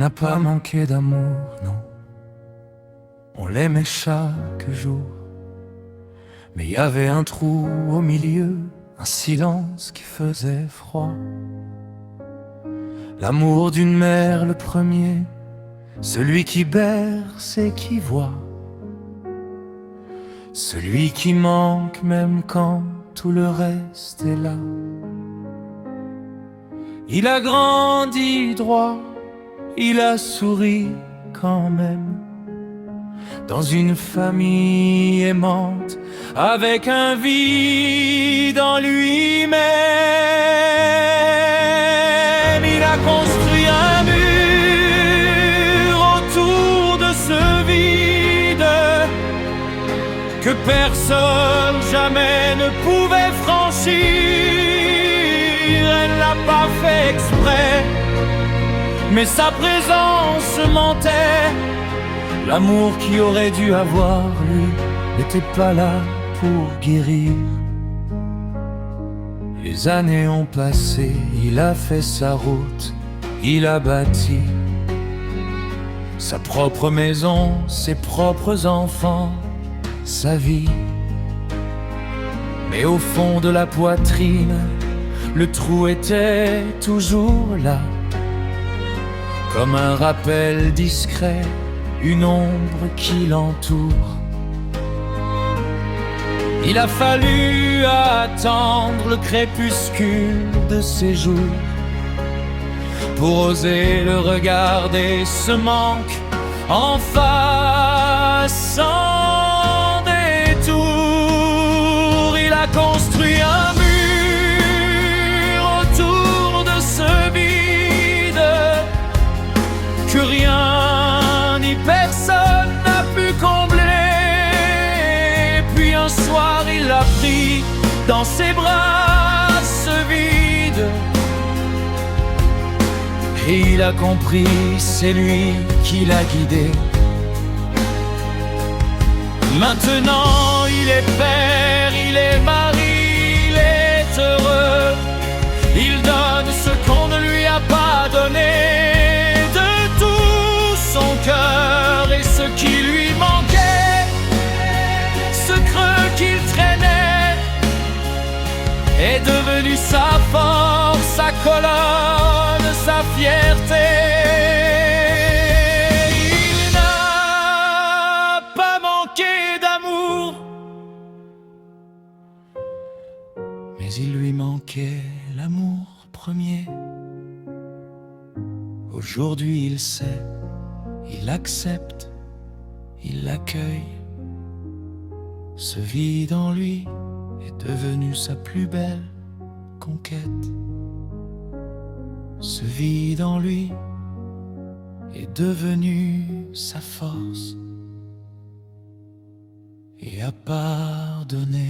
n'a pas manqué d'amour, non. On l'aimait chaque jour. Mais il y avait un trou au milieu, un silence qui faisait froid. L'amour d'une mère, le premier, celui qui berce et qui voit, celui qui manque même quand tout le reste est là. Il a grandi droit, il a souri quand même, dans une famille aimante, avec un vide en lui-même. Il a construit un mur autour de ce vide que personne jamais ne pouvait franchir. Elle l'a pas fait exprès, mais sa présence mentait. L'amour qui aurait dû avoir, lui, n'était pas là pour guérir. Les années ont passé, il a fait sa route, il a bâti sa propre maison, ses propres enfants, sa vie. Mais au fond de la poitrine, le trou était toujours là, comme un rappel discret, une ombre qui l'entoure. Il a fallu attendre le crépuscule de ses jours pour oser le regarder, ce manque en face, sans détour. Il a construit un mur autour de ce vide que rien ni personne n'a pu combler. Puis un soir il l'a pris dans ses bras, ce vide, et il a compris, c'est lui qui l'a guidé. Maintenant il est père, il est mari, il est heureux. Il donne ce qu'on ne lui a pas donné, de tout son cœur. Et ce qui lui manquait, ce creux qu'il traînait, est devenu sa force, sa colonne, sa fierté. Il n'a pas manqué d'amour, mais il lui manquait l'amour premier. Aujourd'hui il sait, il accepte, il l'accueille. Ce vide en lui est devenu sa plus belle conquête. Ce vide en lui est devenu sa force et a pardonné.